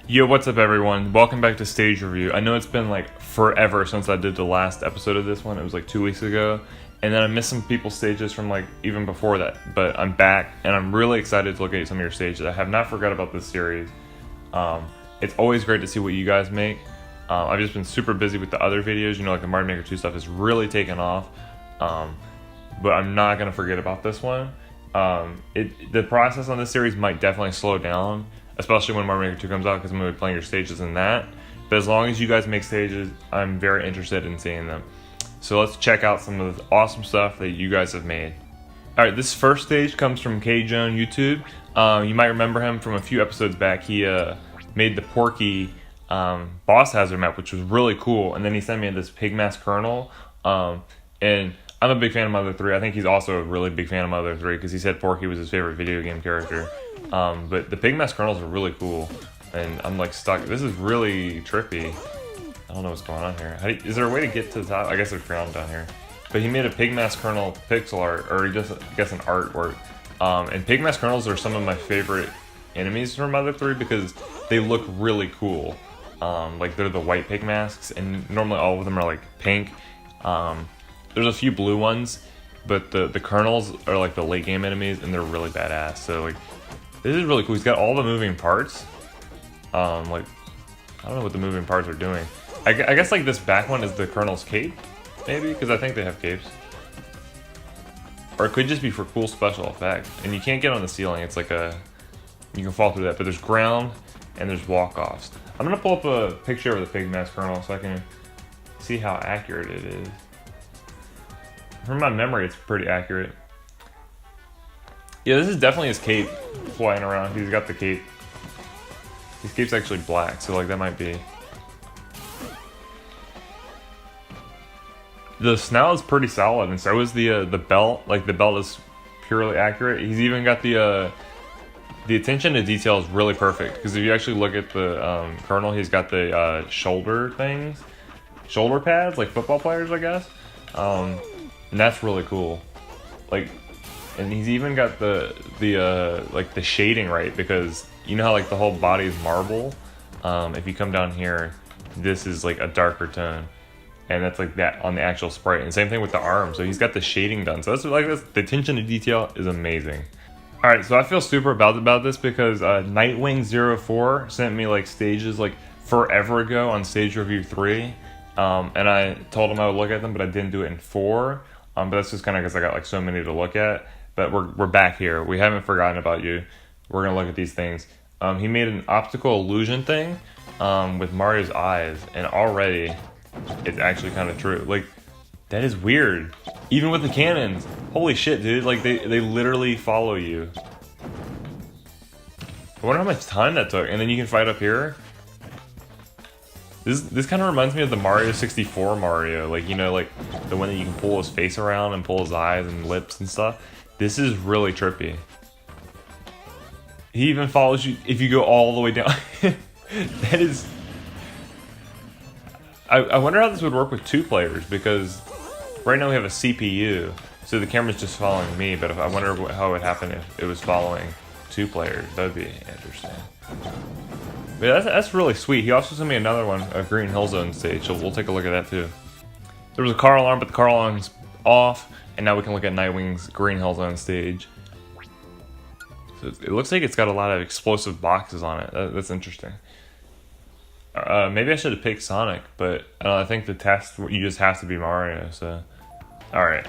Yo, what's up everyone? Welcome back to Stage Review. I know it's been like forever since I did the last episode of this one. It was like 2 weeks ago. And then I missed some people's stages from like even before that. But I'm back and I'm really excited to look at some of your stages. I have not forgot about this series. It's always great to see what you guys make. I've just been super busy with the other videos. You know, like the Mario Maker 2 stuff has really taken off. But I'm not going to forget about this one. The process on this series might definitely slow down, especially when Mario Maker 2 comes out, because I'm going to be playing your stages in that. But as long as you guys make stages, I'm very interested in seeing them. So let's check out some of the awesome stuff that you guys have made. Alright, this first stage comes from KJone YouTube. You might remember him from a few episodes back. He made the Porky boss hazard map, which was really cool. And then he sent me this Pigmask Colonel. And I'm a big fan of Mother 3. I think he's also a really big fan of Mother 3 because he said Porky was his favorite video game character. But the Pigmask Colonels are really cool. And I'm like stuck. This is really trippy. I don't know what's going on here. Is there a way to get to the top? I guess there's ground down here. But he made a Pigmask Colonel pixel art, or just, I guess, an artwork. And Pigmask Colonels are some of my favorite enemies from Mother 3 because they look really cool. Like they're the white Pigmasks, and normally all of them are like pink. There's a few blue ones, but the Colonels are like the late game enemies, and they're really badass. So like, this is really cool. He's got all the moving parts. Like, I don't know what the moving parts are doing. I guess like this back one is the Colonel's cape, maybe, because I think they have capes. Or it could just be for cool special effect. And you can't get on the ceiling. It's like you can fall through that. But there's ground and there's walk-offs. I'm gonna pull up a picture of the Pigmask Colonel so I can see how accurate it is. From my memory, it's pretty accurate. Yeah, this is definitely his cape flying around. He's got the cape. His cape's actually black, so like that might be. The snout is pretty solid, and so is the belt. Like the belt is purely accurate. He's even got the attention to detail is really perfect, because if you actually look at the Colonel, he's got the shoulder things, shoulder pads, like football players, I guess. And that's really cool. Like, and he's even got the like the shading right, because you know how like the whole body is marble. If you come down here, this is like a darker tone. And that's like that on the actual sprite. And same thing with the arm. So he's got the shading done. So that's like this. The attention to detail is amazing. All right, so I feel super about this because Nightwing04 sent me like stages like forever ago on Stage Review 3. And I told him I would look at them, but I didn't do it in 4. But that's just kind of because I got like so many to look at. But we're back here. We haven't forgotten about you. We're gonna look at these things. He made an optical illusion thing with Mario's eyes, and already it's actually kind of true. Like, that is weird. Even with the cannons. Holy shit, dude. Like, they literally follow you. I wonder how much time that took. And then you can fight up here. This kind of reminds me of the Mario 64 Mario. Like, you know, like the one that you can pull his face around and pull his eyes and lips and stuff. This is really trippy. He even follows you if you go all the way down. That is... I wonder how this would work with 2 players, because right now we have a CPU, so the camera's just following me, but I wonder how it would happen if it was following 2 players. That would be interesting. But that's really sweet. He also sent me another one, a Green Hill Zone stage, so we'll take a look at that too. There was a car alarm, but the car alarm's off, and now we can look at Nightwing's Green Hill Zone stage. So it looks like it's got a lot of explosive boxes on it. That's interesting. Maybe I should have picked Sonic, but I think the test, you just have to be Mario, so... Alright.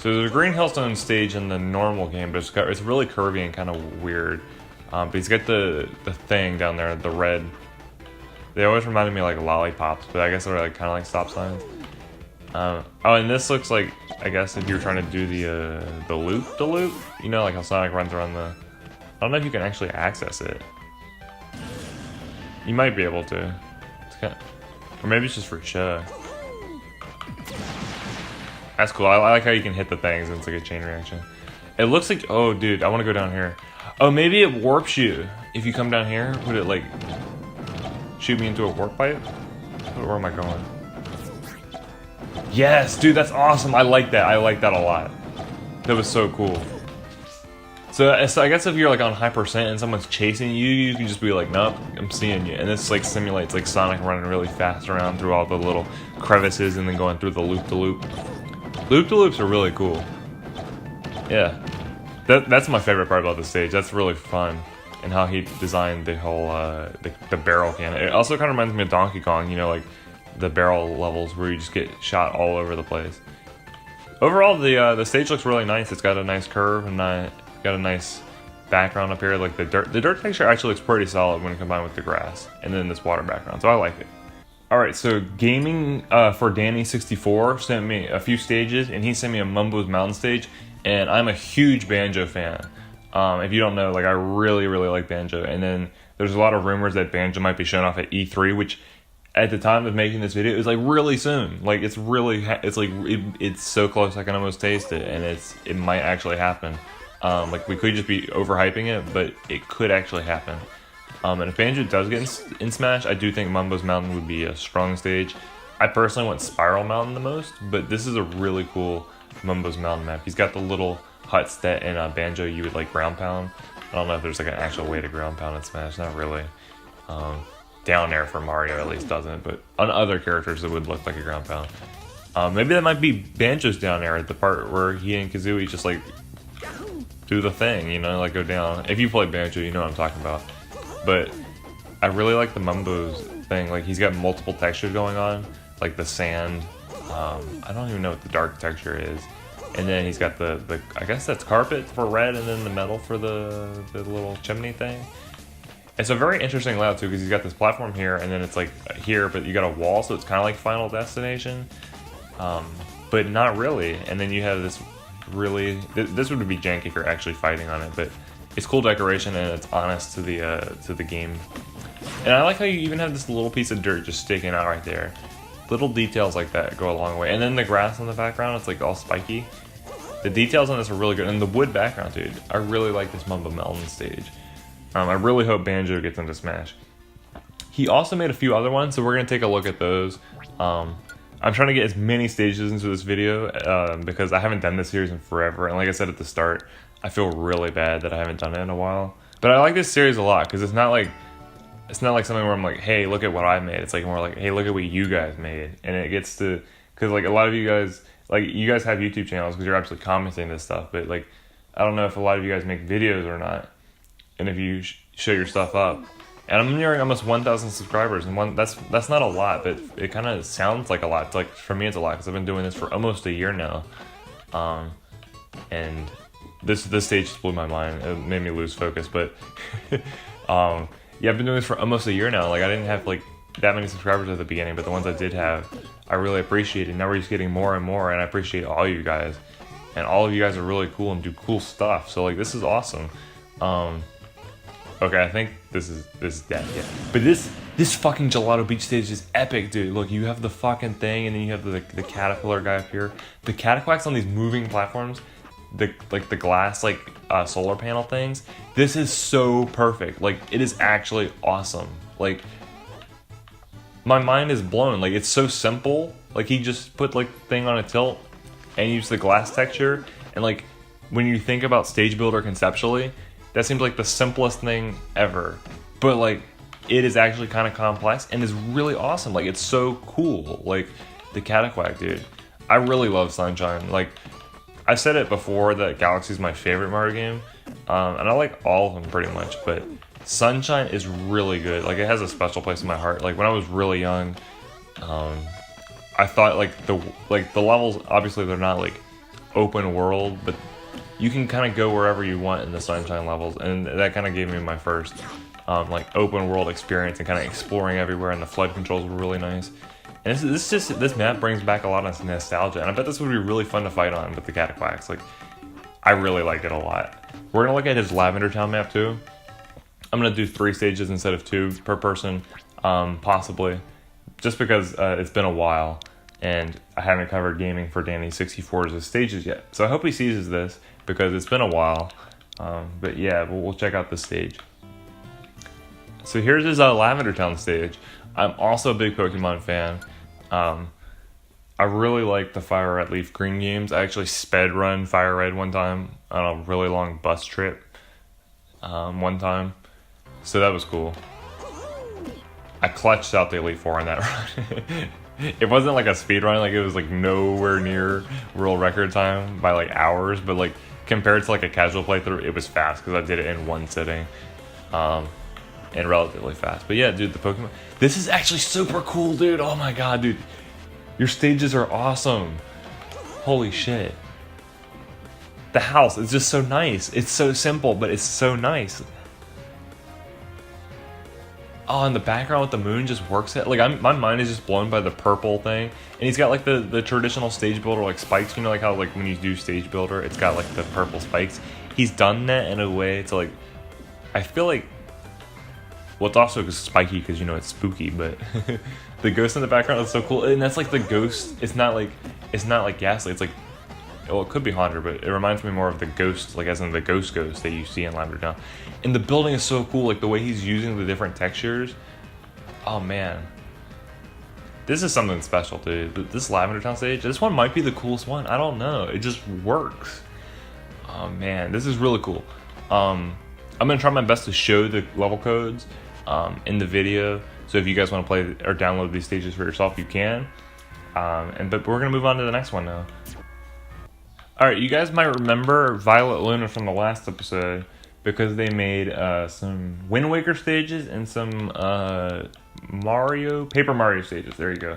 So there's a Green Hillstone stage in the normal game, but it's really curvy and kind of weird. But he's got the thing down there, the red... They always reminded me of like lollipops, but I guess they're like kind of like stop signs. Oh, and this looks like, I guess if you're trying to do the loop, you know, like how Sonic runs around the... I don't know if you can actually access it. You might be able to. It's kind of, or maybe it's just for show. That's cool. I like how you can hit the things and it's like a chain reaction. It looks like... Oh, dude, I want to go down here. Oh, maybe it warps you. If you come down here, would it like shoot me into a warp pipe? Where am I going? Yes, dude, that's awesome. I like that. I like that a lot. That was so cool. So I guess if you're like on high percent and someone's chasing you, you can just be like, nope, I'm seeing you. And this like simulates like Sonic running really fast around through all the little crevices and then going through the loop-de-loop. Loop-de-loops are really cool. Yeah. That's my favorite part about the stage. That's really fun. And how he designed the whole, the barrel cannon. It also kind of reminds me of Donkey Kong, you know, like the barrel levels where you just get shot all over the place. Overall, the stage looks really nice. It's got a nice curve and got a nice background up here. Like the dirt texture actually looks pretty solid when combined with the grass, and then this water background. So I like it. All right, so gaming for Danny64 sent me a few stages, and he sent me a Mumbo's Mountain stage, and I'm a huge Banjo fan. If you don't know, like I really like Banjo, and then there's a lot of rumors that Banjo might be shown off at E3, which at the time of making this video, it was like really soon. Like it's so close I can almost taste it, and it might actually happen. Like we could just be overhyping it, but it could actually happen. And if Banjo does get in Smash, I do think Mumbo's Mountain would be a strong stage. I personally want Spiral Mountain the most, but this is a really cool Mumbo's Mountain map. He's got the little huts that in Banjo you would like ground pound. I don't know if there's like an actual way to ground pound in Smash, not really. Down air for Mario at least doesn't, but on other characters it would look like a ground pound. Maybe that might be Banjo's down air at the part where he and Kazooie just like do the thing, you know, like go down. If you play Banjo, you know what I'm talking about. But I really like the Mumbo's thing. Like he's got multiple textures going on, like the sand. I don't even know what the dark texture is. And then he's got the I guess that's carpet for red, and then the metal for the little chimney thing. It's a very interesting layout too, because he's got this platform here, and then it's like here, but you got a wall, so it's kind of like Final Destination, but not really. And then you have this really, this would be jank if you're actually fighting on it, but it's cool decoration and it's honest to the game. And I like how you even have this little piece of dirt just sticking out right there. Little details like that go a long way. And then the grass in the background, it's like all spiky. The details on this are really good, and the wood background, dude. I really like this Mumbo Mountain stage. I really hope Banjo gets into Smash. He also made a few other ones, so we're gonna take a look at those. I'm trying to get as many stages into this video because I haven't done this series in forever, and like I said at the start, I feel really bad that I haven't done it in a while. But I like this series a lot because it's not like something where I'm like, hey, look at what I made. It's like more like, hey, look at what you guys made, and it gets to, because like a lot of you guys, like you guys have YouTube channels because you're actually commenting this stuff, but like I don't know if a lot of you guys make videos or not, and if you show your stuff up. And I'm nearing almost 1,000 subscribers, and that's not a lot, but it kind of sounds like a lot. It's like, for me, it's a lot because I've been doing this for almost a year now, and this stage just blew my mind. It made me lose focus, but yeah, I've been doing this for almost a year now. Like I didn't have like that many subscribers at the beginning, but the ones I did have, I really appreciate it. Now we're just getting more and more, and I appreciate all you guys, and all of you guys are really cool and do cool stuff. So like this is awesome. Okay, I think this is dead, yeah. But this fucking Gelato Beach stage is epic, dude. Look, you have the fucking thing, and then you have the caterpillar guy up here. The cataquacks on these moving platforms, the glass solar panel things. This is so perfect. Like it is actually awesome. Like my mind is blown. Like it's so simple. Like he just put like thing on a tilt and used the glass texture. And like when you think about stage builder conceptually, that seems like the simplest thing ever, but like it is actually kind of complex and is really awesome. Like it's so cool. Like the Cataquack, dude. I really love Sunshine. Like I've said it before that Galaxy is my favorite Mario game, and I like all of them pretty much. But Sunshine is really good. Like it has a special place in my heart. Like when I was really young, I thought like the levels, obviously they're not like open world, but you can kind of go wherever you want in the Sunshine levels, and that kind of gave me my first like open world experience and kind of exploring everywhere, and the flood controls were really nice. And this map brings back a lot of nostalgia, and I bet this would be really fun to fight on with the Cataquacks. Like I really liked it a lot. We're gonna look at his Lavender Town map too. I'm gonna do 3 stages instead of 2 per person, possibly, just because it's been a while and I haven't covered gaming for Danny64's stages yet. So I hope he seizes this, because it's been a while. But yeah, we'll check out this stage. So here's his Lavender Town stage. I'm also a big Pokemon fan. I I really like the Fire Red Leaf Green games. I actually sped run Fire Red one time on a really long bus trip one time. So that was cool. I clutched out the Elite Four on that run. It wasn't like a speed run, like it was like nowhere near world record time by like hours, but like compared to like a casual playthrough, it was fast because I did it in one sitting. And relatively fast. But yeah, dude, the Pokemon. This is actually super cool, dude. Oh my god, dude. Your stages are awesome. Holy shit. The house is just so nice. It's so simple, but it's so nice. Oh, and the background with the moon just works it. Like, my mind is just blown by the purple thing. And he's got like the traditional stage builder like spikes. You know, like how like when you do stage builder, it's got like the purple spikes. He's done that in a way to like, I feel like, well, it's also spiky because, you know, it's spooky, but the ghost in the background is so cool. And that's like the ghost. It's not like Ghastly. It's like, well, it could be Haunter, but it reminds me more of the ghost, like as in the ghost that you see in Lavender Town. And the building is so cool, like the way he's using the different textures. Oh, man. This is something special, dude. This Lavender Town stage, this one might be the coolest one. I don't know. It just works. Oh, man. This is really cool. I'm going to try my best to show the level codes in the video, so if you guys want to play or download these stages for yourself, you can. But we're gonna move on to the next one now. All right, you guys might remember Violet Luna from the last episode because they made some Wind Waker stages and some Paper Mario stages. There you go.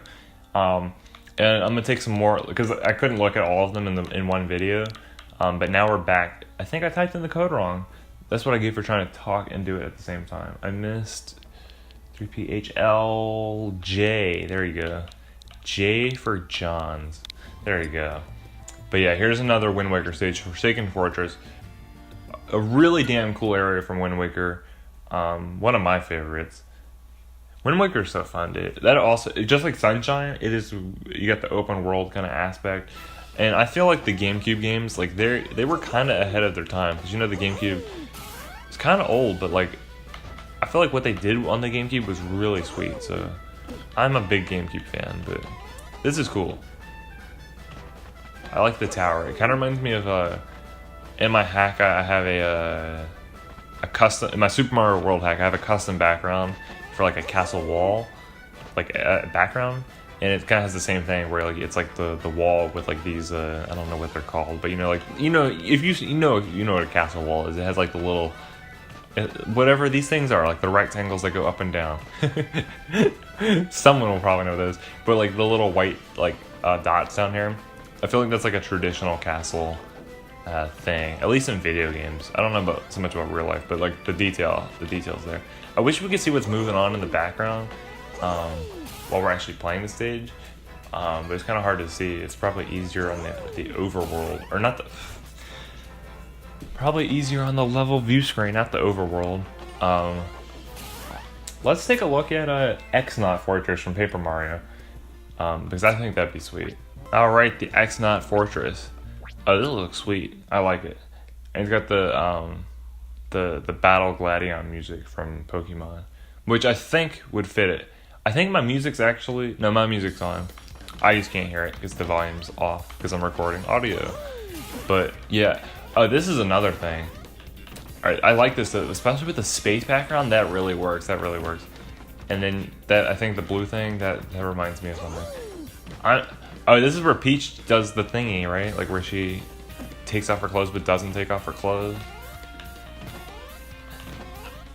And I'm gonna take some more because I couldn't look at all of them in one video. But now we're back. I think I typed in the code wrong. That's what I get for trying to talk and do it at the same time. I missed 3PHLJ. There you go. J for Johns. There you go. But yeah, here's another Wind Waker stage, Forsaken Fortress. A really damn cool area from Wind Waker. One of my favorites. Wind Waker is so fun, dude. That also, just like Sunshine, it is. You got the open world kind of aspect. And I feel like the GameCube games, like they were kind of ahead of their time. Because, you know, the GameCube, it's kind of old, but like I feel like what they did on the GameCube was really sweet. So I'm a big GameCube fan, but this is cool. I like the tower. It kind of reminds me of in my hack I have a custom, in my Super Mario World hack I have a custom background for like a castle wall, like a background. And it kind of has the same thing where like it's like the wall with like these I don't know what they're called, but if you know what a castle wall is. It has like the little whatever these things are, like the rectangles that go up and down. Someone will probably know those, but like the little white like dots down here. I feel like that's like a traditional castle thing, at least in video games. I don't know about so much about real life, but like the details there. I wish we could see what's moving on in the background while we're actually playing the stage, but it's kind of hard to see. It's probably easier on the overworld, or not the. Probably easier on the level view screen, not the overworld. Let's take a look at X-Knot Fortress from Paper Mario, because I think that'd be sweet. All right, the X-Knot Fortress. Oh, this looks sweet. I like it. And it's got the Battle Gladion music from Pokemon, which I think would fit it. I think my music's on. I just can't hear it because the volume's off because I'm recording audio. But yeah. Oh, this is another thing. Alright, I like this, especially with the space background. That really works. And then I think the blue thing, that reminds me of something. This is where Peach does the thingy, right? Like where she takes off her clothes but doesn't take off her clothes.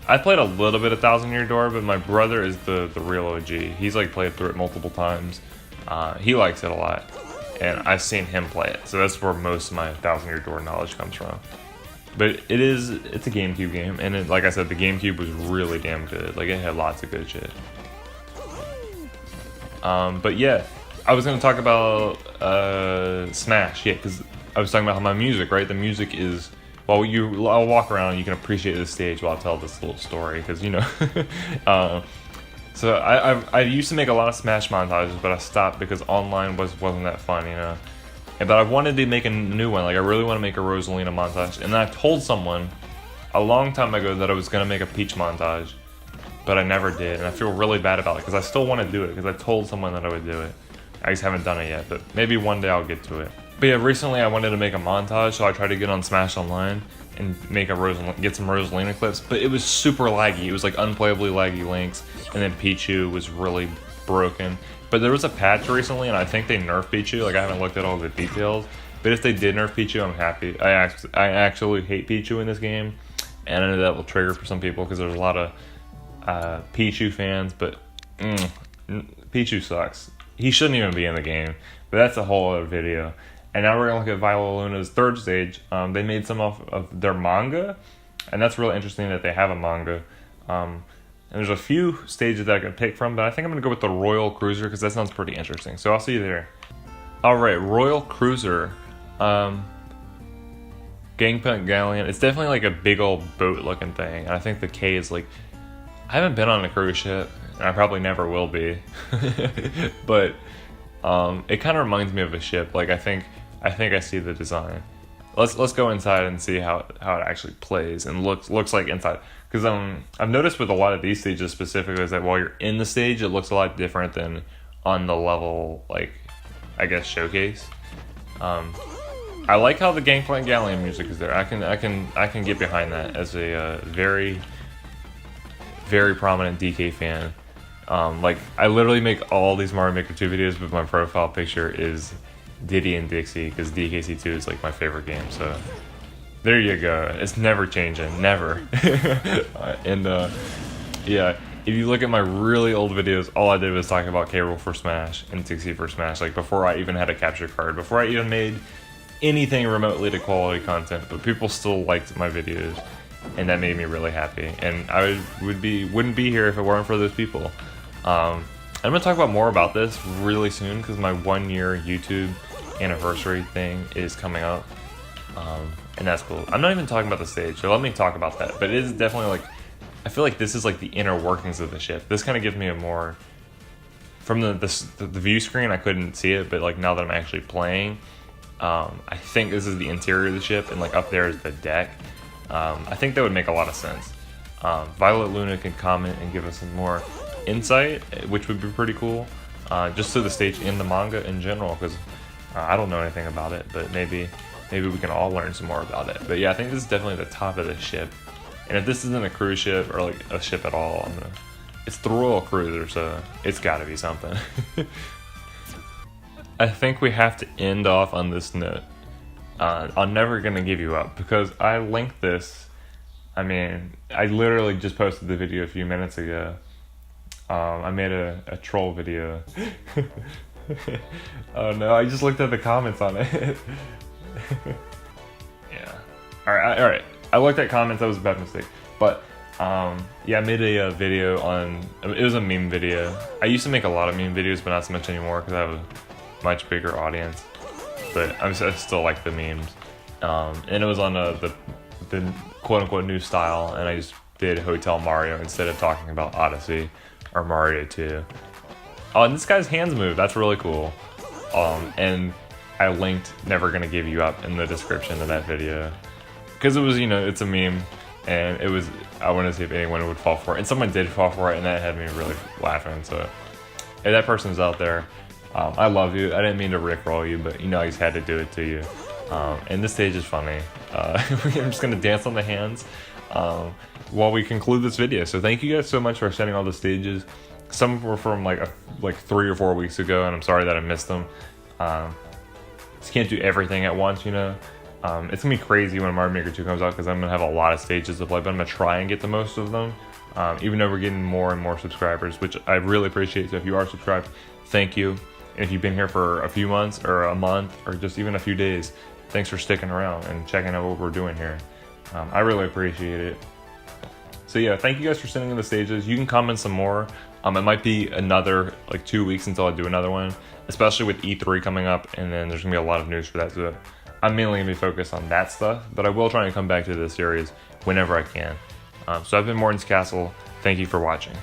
I played a little bit of Thousand Year Door, but my brother is the real OG. He's like played through it multiple times. He likes it a lot. And I've seen him play it, so that's where most of my Thousand Year Door knowledge comes from. But it's a GameCube game, and like I said, the GameCube was really damn good. Like, it had lots of good shit. But yeah, I was gonna talk about Smash, yeah, because I was talking about how my music, right? The music is, I'll walk around, you can appreciate this stage while I tell this little story, because, you know. So I used to make a lot of Smash montages, but I stopped because online wasn't that fun, you know. But I wanted to make a new one. Like, I really want to make a Rosalina montage. And I told someone a long time ago that I was going to make a Peach montage, but I never did. And I feel really bad about it because I still want to do it because I told someone that I would do it. I just haven't done it yet, but maybe one day I'll get to it. But yeah, recently I wanted to make a montage, so I tried to get on Smash Online and make get some Rosalina clips, but it was super laggy. It was like unplayably laggy links, and then Pichu was really broken. But there was a patch recently, and I think they nerfed Pichu. Like, I haven't looked at all the details, but if they did nerf Pichu, I'm happy. I actually hate Pichu in this game, and I know that will trigger for some people because there's a lot of Pichu fans, but Pichu sucks. He shouldn't even be in the game, but that's a whole other video. And now we're going to look at Violet Luna's third stage. They made some off of their manga, and that's really interesting that they have a manga. And there's a few stages that I can pick from, but I think I'm going to go with the Royal Cruiser because that sounds pretty interesting. So I'll see you there. Alright, Royal Cruiser. Gangplank Galleon. It's definitely like a big old boat looking thing. And I think the K is like... I haven't been on a cruise ship, and I probably never will be. But it kind of reminds me of a ship. Like, I think I see the design. Let's go inside and see how it actually plays and looks like inside. Because I've noticed with a lot of these stages specifically is that while you're in the stage, it looks a lot different than on the level, like, I guess, showcase. I like how the Gangplank Galleon music is there. I can get behind that as a very, very prominent DK fan. Like, I literally make all these Mario Maker 2 videos, but my profile picture is Diddy and Dixie, because DKC2 is like my favorite game, so there you go. It's never changing, never. And yeah, if you look at my really old videos, all I did was talk about K. Rool for Smash and Dixie for Smash, like before I even had a capture card, before I even made anything remotely to quality content, but people still liked my videos, and that made me really happy. And I wouldn't be here if it weren't for those people. I'm gonna talk about more about this really soon because my 1 year YouTube anniversary thing is coming up, and that's cool. I'm not even talking about the stage, so let me talk about that. But it is definitely like, I feel like this is like the inner workings of the ship. This kind of gives me a more, from the view screen I couldn't see it, but like now that I'm actually playing, I think this is the interior of the ship, and like up there is the deck. I think that would make a lot of sense. Violet Luna can comment and give us some more insight, which would be pretty cool, just to the stage and the manga in general, because I don't know anything about it, but maybe we can all learn some more about it. But yeah, I think this is definitely the top of the ship, and if this isn't a cruise ship or like a ship at all, it's the Royal Cruiser, so it's got to be something. I think we have to end off on this note. I'm never gonna give you up, because I linked this. I mean, I literally just posted the video a few minutes ago. I made a troll video. Oh no, I just looked at the comments on it. Yeah. Alright. I looked at comments, that was a bad mistake. But, yeah, I made a video on, it was a meme video. I used to make a lot of meme videos, but not so much anymore because I have a much bigger audience. But I still like the memes. And it was on the quote-unquote new style, and I just did Hotel Mario instead of talking about Odyssey or Mario 2. Oh, and this guy's hands move. That's really cool. And I linked Never Gonna Give You Up in the description of that video. Because it was, it's a meme, and it was, I wanted to see if anyone would fall for it. And someone did fall for it, and that had me really laughing. So, if that person's out there, I love you. I didn't mean to rickroll you, but I just had to do it to you. And this stage is funny. I'm just gonna dance on the hands while we conclude this video. So thank you guys so much for sending all the stages. Some were from like 3 or 4 weeks ago, and I'm sorry that I missed them. Just can't do everything at once, It's gonna be crazy when Mario Maker 2 comes out because I'm gonna have a lot of stages to play, but I'm gonna try and get the most of them. Even though we're getting more and more subscribers, which I really appreciate. So if you are subscribed, thank you. And if you've been here for a few months or a month or just even a few days, thanks for sticking around and checking out what we're doing here. I really appreciate it. So yeah, thank you guys for sending in the stages. You can comment some more. It might be another 2 weeks until I do another one, especially with E3 coming up, and then there's gonna be a lot of news for that. So I'm mainly gonna be focused on that stuff, but I will try and come back to this series whenever I can. So I've been Morton's Castle. Thank you for watching.